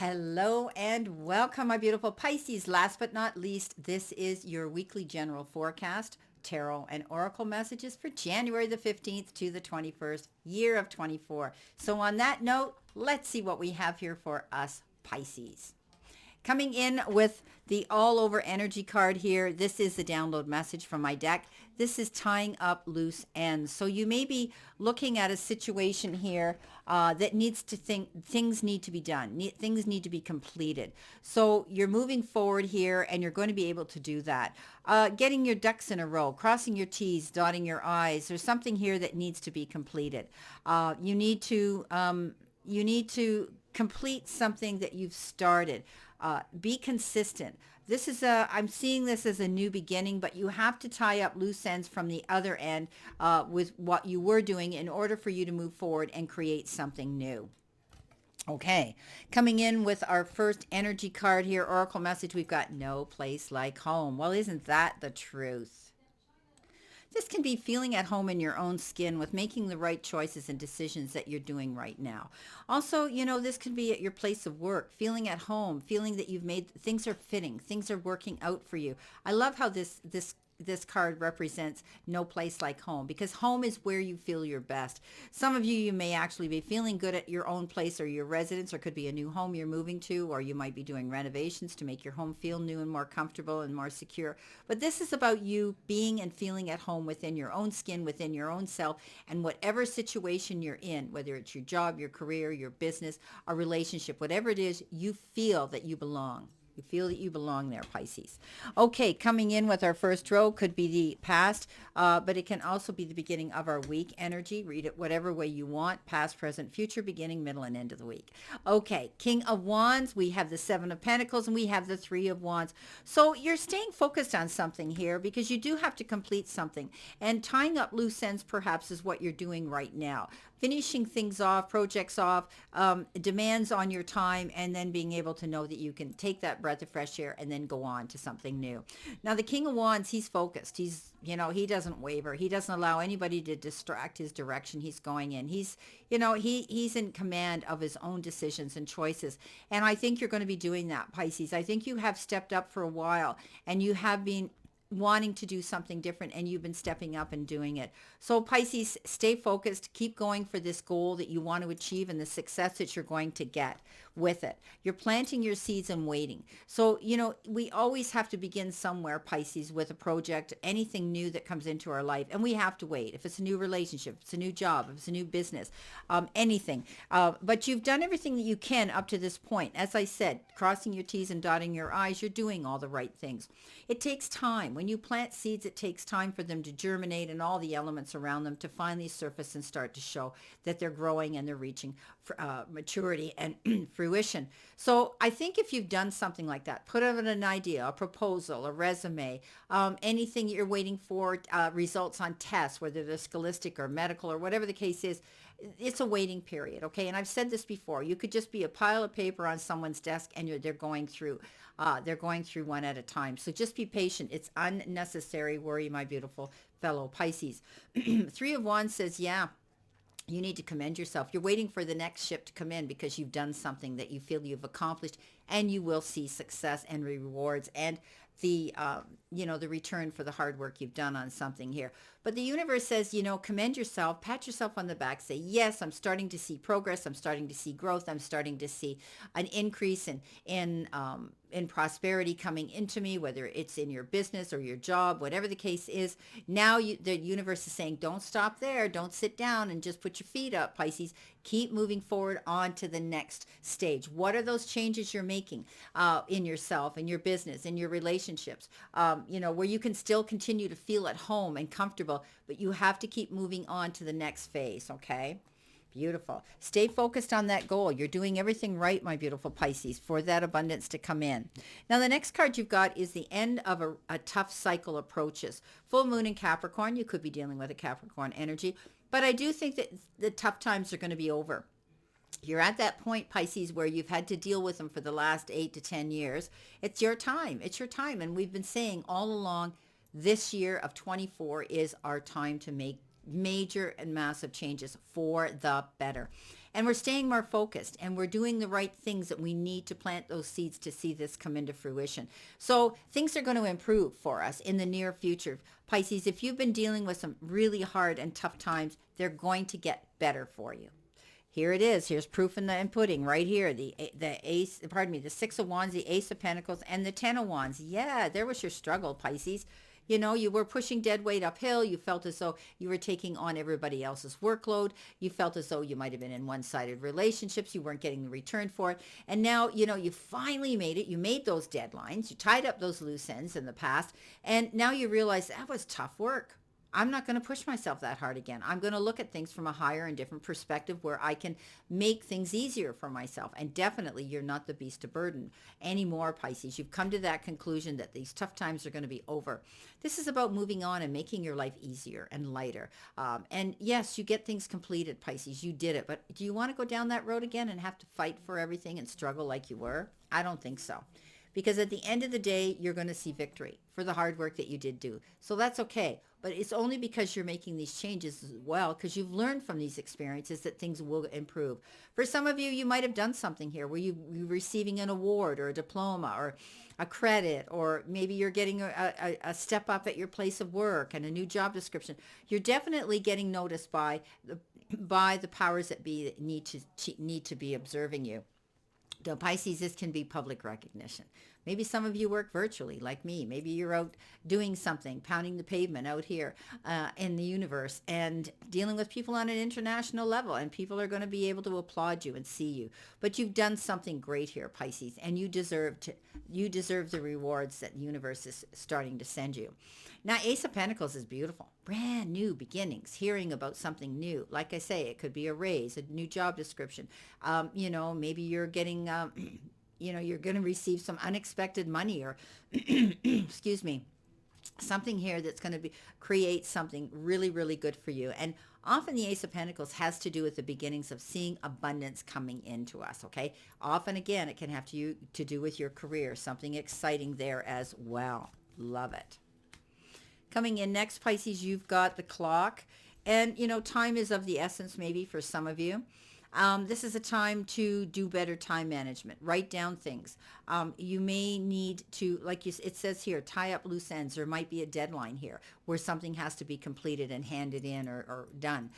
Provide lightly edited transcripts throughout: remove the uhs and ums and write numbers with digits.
Hello and welcome, my beautiful Pisces. Last but not least, this is your weekly general forecast, tarot and oracle messages for January the 15th to the 21st, year of 24. So on that note, let's see what we have here for us Pisces. Coming in with the all over energy card here. This is the download message from my deck. This is tying up loose ends. So you may be looking at a situation here that needs to things need to be done. Things need to be completed. So you're moving forward here and you're going to be able to do that. Getting your ducks in a row, crossing your T's, dotting your I's. There's something here that needs to be completed. You need to complete something that you've started. Be consistent. I'm seeing this as a new beginning, but you have to tie up loose ends from the other end with what you were doing in order for you to move forward and create something new. Okay, coming in with our first energy card here, Oracle message, we've got no place like home. Well, isn't that the truth? This can be feeling at home in your own skin with making the right choices and decisions that you're doing right now. Also, this can be at your place of work, feeling at home, feeling that you've made things are fitting, things are working out for you. I love how this card represents no place like home, because home is where you feel your best. Some of you may actually be feeling good at your own place or your residence, or could be a new home you're moving to, or you might be doing renovations to make your home feel new and more comfortable and more secure. But this is about you being and feeling at home within your own skin, within your own self, and whatever situation you're in, whether it's your job, your career, your business, a relationship, whatever it is, you feel that you belong. You feel that you belong there, Pisces. Okay, coming in with our first row could be the past, but it can also be the beginning of our week energy. Read it whatever way you want, past, present, future, beginning, middle, and end of the week. Okay, King of Wands, we have the Seven of Pentacles, and we have the Three of Wands. So you're staying focused on something here because you do have to complete something. And tying up loose ends perhaps is what you're doing right now. Finishing things off, projects off, demands on your time, and then being able to know that you can take that breath of fresh air and then go on to something new. Now, the King of Wands, he's focused. He doesn't waver. He doesn't allow anybody to distract his direction he's going in. He's in command of his own decisions and choices. And I think you're going to be doing that, Pisces. I think you have stepped up for a while, and you have been wanting to do something different, and you've been stepping up and doing it. So Pisces, stay focused, keep going for this goal that you want to achieve and the success that you're going to get with it. You're planting your seeds and waiting. So, we always have to begin somewhere, Pisces, with a project, anything new that comes into our life, and we have to wait. If it's a new relationship, if it's a new job, if it's a new business, anything. But you've done everything that you can up to this point. As I said, crossing your T's and dotting your I's, you're doing all the right things. It takes time. When you plant seeds, it takes time for them to germinate and all the elements around them to finally surface and start to show that they're growing and they're reaching maturity and fruition. So I think if you've done something like that, put out an idea, a proposal, a resume, anything you're waiting for, results on tests, whether they're scholastic or medical or whatever the case is, it's a waiting period, okay? And I've said this before. You could just be a pile of paper on someone's desk, and they're going through one at a time. So just be patient. It's unnecessary worry, my beautiful fellow Pisces. Three of Wands says, yeah, you need to commend yourself. You're waiting for the next ship to come in because you've done something that you feel you've accomplished, and you will see success and rewards and the return for the hard work you've done on something here. But the universe says, commend yourself, pat yourself on the back, say, yes, I'm starting to see progress. I'm starting to see growth. I'm starting to see an increase in prosperity coming into me, whether it's in your business or your job, whatever the case is. Now the universe is saying, don't stop there. Don't sit down and just put your feet up, Pisces. Keep moving forward on to the next stage. What are those changes you're making in yourself, in your business, in your relationships, where you can still continue to feel at home and comfortable, but you have to keep moving on to the next phase, okay? Beautiful. Stay focused on that goal. You're doing everything right, my beautiful Pisces, for that abundance to come in. Now, the next card you've got is the end of a tough cycle approaches. Full moon in Capricorn. You could be dealing with a Capricorn energy, but I do think that the tough times are going to be over. You're at that point, Pisces, where you've had to deal with them for the last 8 to 10 years. It's your time. It's your time. And we've been saying all along, this year of 24 is our time to make major and massive changes for the better. and we're staying more focused, and we're doing the right things that we need to plant those seeds to see this come into fruition. So things are going to improve for us in the near future. Pisces, if you've been dealing with some really hard and tough times, they're going to get better for you. Here it is. Here's proof in the pudding right here. The Six of Wands, the Ace of Pentacles, and the Ten of Wands. Yeah, there was your struggle, Pisces. You know, you were pushing dead weight uphill. You felt as though you were taking on everybody else's workload. You felt as though you might have been in one-sided relationships. You weren't getting the return for it. And now, you know, you finally made it. You made those deadlines. You tied up those loose ends in the past. And now you realize that was tough work. I'm not going to push myself that hard again. I'm going to look at things from a higher and different perspective where I can make things easier for myself. And definitely you're not the beast of burden anymore, Pisces. You've come to that conclusion that these tough times are going to be over. This is about moving on and making your life easier and lighter. And yes, you get things completed, Pisces. You did it. But do you want to go down that road again and have to fight for everything and struggle like you were? I don't think so. Because at the end of the day, you're going to see victory for the hard work that you did do. So that's okay. But it's only because you're making these changes as well, because you've learned from these experiences that things will improve. For some of you, you might have done something here where you're receiving an award or a diploma or a credit, or maybe you're getting a step up at your place of work and a new job description. You're definitely getting noticed by the powers that be that need to be observing you. So Pisces, this can be public recognition. Maybe some of you work virtually like me. Maybe you're out doing something, pounding the pavement out here in the universe and dealing with people on an international level, and people are going to be able to applaud you and see you. But you've done something great here, Pisces, and you deserve the rewards that the universe is starting to send you. Now, Ace of Pentacles is beautiful. Brand new beginnings, hearing about something new. Like I say, it could be a raise, a new job description. Maybe you're getting, you're going to receive some unexpected money or, excuse me, something here that's going to create something really, really good for you. And often the Ace of Pentacles has to do with the beginnings of seeing abundance coming into us, okay? Often, again, it can have to do with your career, something exciting there as well. Love it. Coming in next, Pisces, you've got the clock. And, time is of the essence maybe for some of you. This is a time to do better time management. Write down things. You may need to, it says here, tie up loose ends. There might be a deadline here where something has to be completed and handed in or done.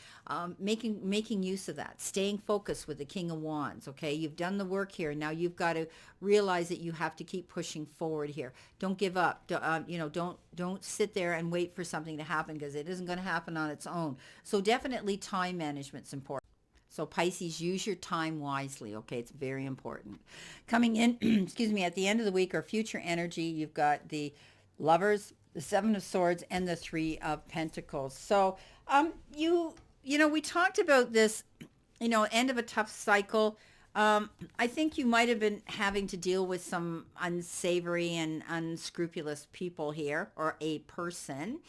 Making use of that. Staying focused with the King of Wands. Okay, you've done the work here. Now you've got to realize that you have to keep pushing forward here. Don't give up. Don't sit there and wait for something to happen, because it isn't going to happen on its own. So definitely time management's important. So Pisces, use your time wisely, okay? It's very important. Coming in, at the end of the week or future energy, you've got the Lovers, the Seven of Swords, and the Three of Pentacles. So we talked about this, end of a tough cycle. I think you might have been having to deal with some unsavory and unscrupulous people here, or a person.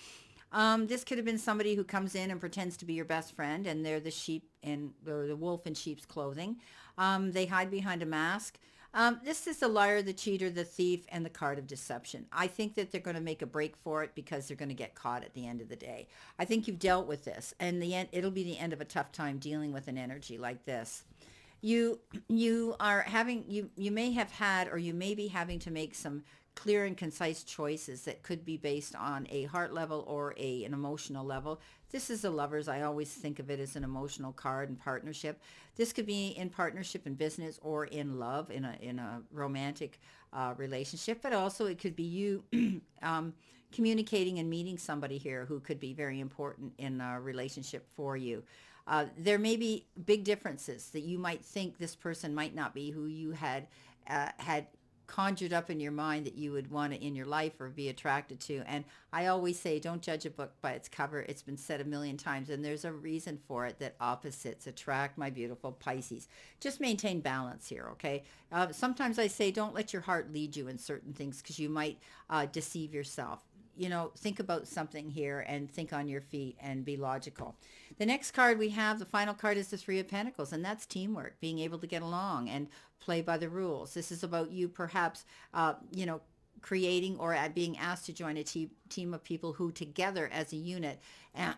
This could have been somebody who comes in and pretends to be your best friend, and they're the wolf in sheep's clothing. They hide behind a mask. This is the liar, the cheater, the thief, and the card of deception. I think that they're going to make a break for it because they're going to get caught at the end of the day. I think you've dealt with this, and it'll be the end of a tough time dealing with an energy like this. You may have had, or you may be having to make some clear and concise choices that could be based on a heart level or an emotional level. This is the Lovers. I always think of it as an emotional card and partnership. This could be in partnership in business or in love, in a romantic relationship, but also it could be you communicating and meeting somebody here who could be very important in a relationship for you. There may be big differences that you might think this person might not be who you had conjured up in your mind that you would want to in your life or be attracted to. And I always say, don't judge a book by its cover. It's been said a million times, and there's a reason for it, that opposites attract, my beautiful Pisces. Just maintain balance here, okay? Sometimes I say, don't let your heart lead you in certain things, because you might deceive yourself. Think about something here and think on your feet and be logical. The next card we have, the final card, is the Three of Pentacles, and that's teamwork, being able to get along and play by the rules. This is about you perhaps, creating or at being asked to join a team of people who together as a unit,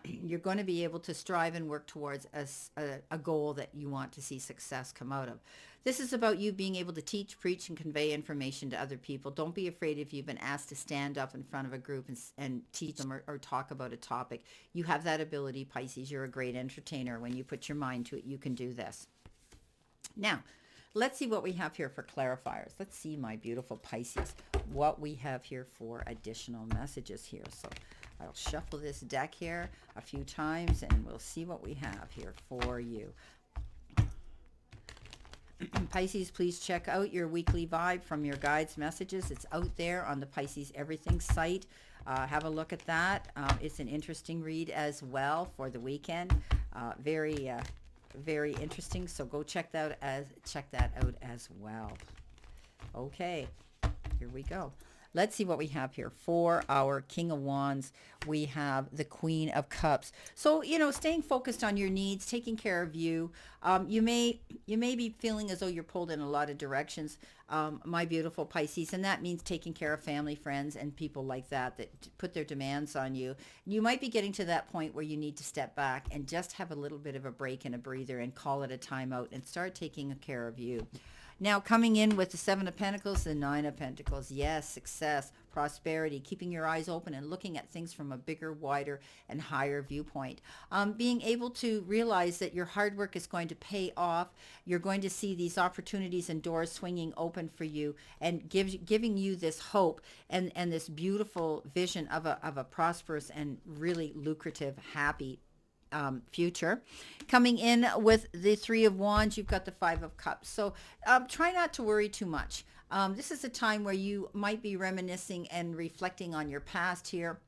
you're going to be able to strive and work towards a goal that you want to see success come out of. This is about you being able to teach, preach, and convey information to other people. Don't be afraid if you've been asked to stand up in front of a group and teach them or talk about a topic. You have that ability, Pisces. You're a great entertainer. When you put your mind to it, you can do this. Now, let's see what we have here for clarifiers. Let's see, my beautiful Pisces, what we have here for additional messages here. So I'll shuffle this deck here a few times and we'll see what we have here for you. Pisces, please check out your weekly vibe from your guides' messages. It's out there on the Pisces Everything site. Have a look at that. It's an interesting read as well for the weekend. Very interesting. So go check that out as well. Okay, here we go. Let's see what we have here for our King of Wands. We have the Queen of Cups. So, staying focused on your needs, taking care of you. You may be feeling as though you're pulled in a lot of directions, my beautiful Pisces, and that means taking care of family, friends, and people like that put their demands on you. You might be getting to that point where you need to step back and just have a little bit of a break and a breather and call it a timeout and start taking care of you. Now, coming in with the Seven of Pentacles, the Nine of Pentacles. Yes, success, prosperity, keeping your eyes open and looking at things from a bigger, wider, and higher viewpoint. Being able to realize that your hard work is going to pay off. You're going to see these opportunities and doors swinging open for you and giving you this hope and this beautiful vision of a prosperous and really lucrative, happy future. Coming in with the Three of Wands, you've got the Five of Cups. So try not to worry too much. This is a time where you might be reminiscing and reflecting on your past here,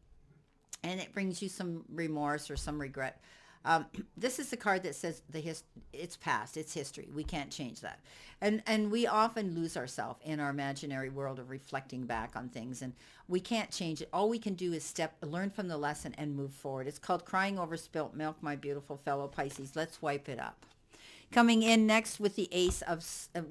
and it brings you some remorse or some regret. This is the card that says it's past, it's history. We can't change that. And we often lose ourselves in our imaginary world of reflecting back on things, and we can't change it. All we can do is learn from the lesson and move forward. It's called crying over spilt milk, my beautiful fellow Pisces. Let's wipe it up. Coming in next with the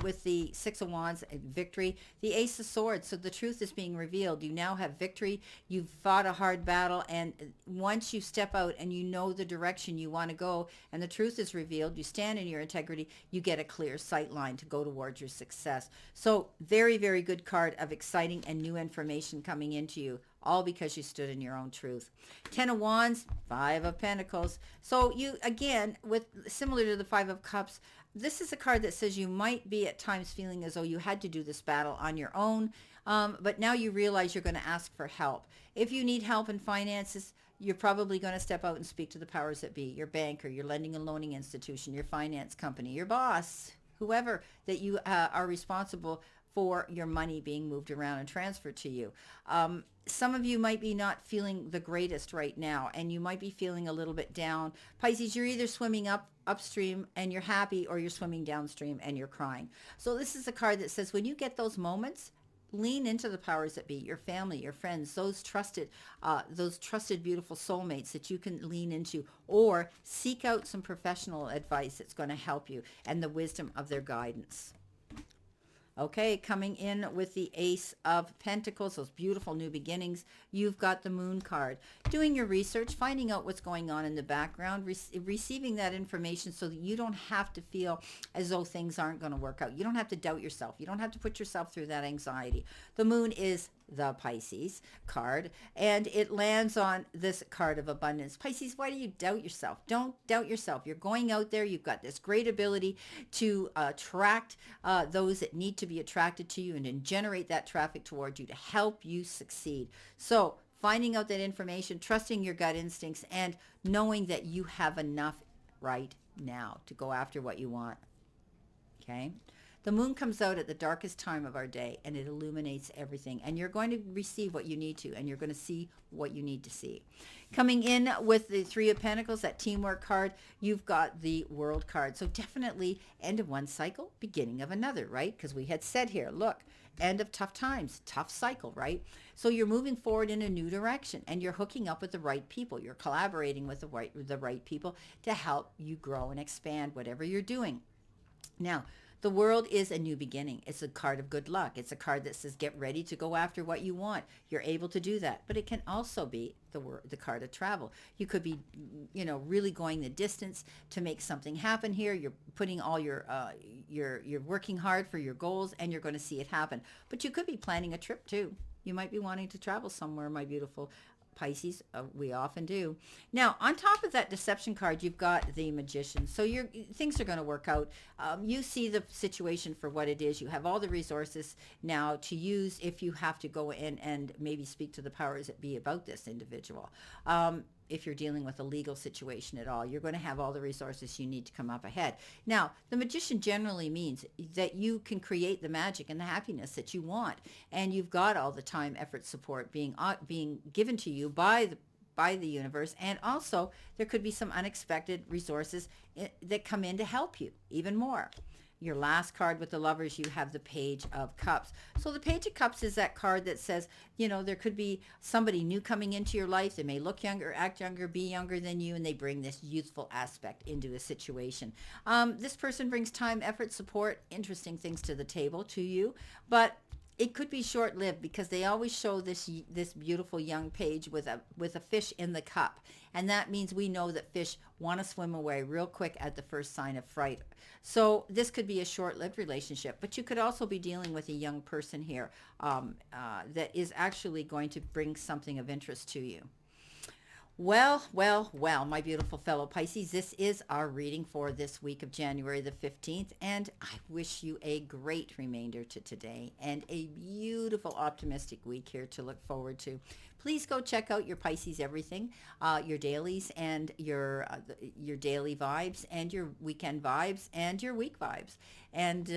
with the Six of Wands, victory, the Ace of Swords. So the truth is being revealed. You now have victory. You've fought a hard battle, and once you step out and you know the direction you want to go, and the truth is revealed, you stand in your integrity, you get a clear sight line to go towards your success. So very, very good card of exciting and new information coming into you, all because you stood in your own truth. Ten of Wands, Five of Pentacles. So you, again, similar to the Five of Cups, this is a card that says you might be at times feeling as though you had to do this battle on your own, but now you realize you're going to ask for help. If you need help in finances, you're probably going to step out and speak to the powers that be, your banker, your lending and loaning institution, your finance company, your boss, whoever that you are responsible for your money being moved around and transferred to you. Some of you might be not feeling the greatest right now, and you might be feeling a little bit down. Pisces, you're either swimming upstream and you're happy, or you're swimming downstream and you're crying. So this is a card that says when you get those moments, lean into the powers that be, your family, your friends, those trusted, beautiful soulmates that you can lean into, or seek out some professional advice that's going to help you and the wisdom of their guidance. Okay, coming in with the Ace of Pentacles, those beautiful new beginnings, you've got the Moon card. Doing your research, finding out what's going on in the background, receiving that information so that you don't have to feel as though things aren't going to work out. You don't have to doubt yourself. You don't have to put yourself through that anxiety. The Moon is the Pisces card, and it lands on this card of abundance. Pisces, why do you doubt yourself? Don't doubt yourself. You're going out there. You've got this great ability to attract those that need to be attracted to you and then generate that traffic towards you to help you succeed. So finding out that information, trusting your gut instincts, and knowing that you have enough right now to go after what you want. Okay? The moon comes out at the darkest time of our day, and it illuminates everything. And you're going to receive what you need to, and you're going to see what you need to see. Coming in with the Three of Pentacles, that teamwork card, you've got the World card. So definitely end of one cycle, beginning of another, right? Because we had said here, look, end of tough times, tough cycle, right? So you're moving forward in a new direction, and you're hooking up with the right people. You're collaborating with the right people to help you grow and expand whatever you're doing. Now, The world is a new beginning. It's a card of good luck. It's a card that says get ready to go after what you want. You're able to do that. But it can also be the card of travel. You could be, really going the distance to make something happen here. You're putting all you're working hard for your goals, and you're going to see it happen. But you could be planning a trip too. You might be wanting to travel somewhere, my beautiful Pisces. We often do. Now, on top of that deception card, you've got the Magician. So things are going to work out. You see the situation for what it is. You have all the resources now to use if you have to go in and maybe speak to the powers that be about this individual. If you're dealing with a legal situation at all, you're going to have all the resources you need to come up ahead. Now, the Magician generally means that you can create the magic and the happiness that you want, and you've got all the time, effort, support being given to you by the universe, and also there could be some unexpected resources that come in to help you even more. Your last card with the Lovers, you have the Page of Cups. So the Page of Cups is that card that says, there could be somebody new coming into your life. They may look younger, act younger, be younger than you, and they bring this youthful aspect into a situation. This person brings time, effort, support, interesting things to the table to you, but it could be short-lived because they always show this beautiful young page with a fish in the cup, and that means we know that fish want to swim away real quick at the first sign of fright. So this could be a short-lived relationship, but you could also be dealing with a young person here that is actually going to bring something of interest to you. Well, my beautiful fellow Pisces, this is our reading for this week of January the 15th, and I wish you a great remainder to today and a beautiful, optimistic week here to look forward to. Please go check out your Pisces Everything, your dailies and your daily vibes and your weekend vibes and your week vibes. And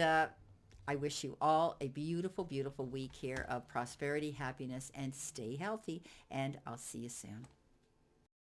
I wish you all a beautiful, beautiful week here of prosperity, happiness, and stay healthy, and I'll see you soon.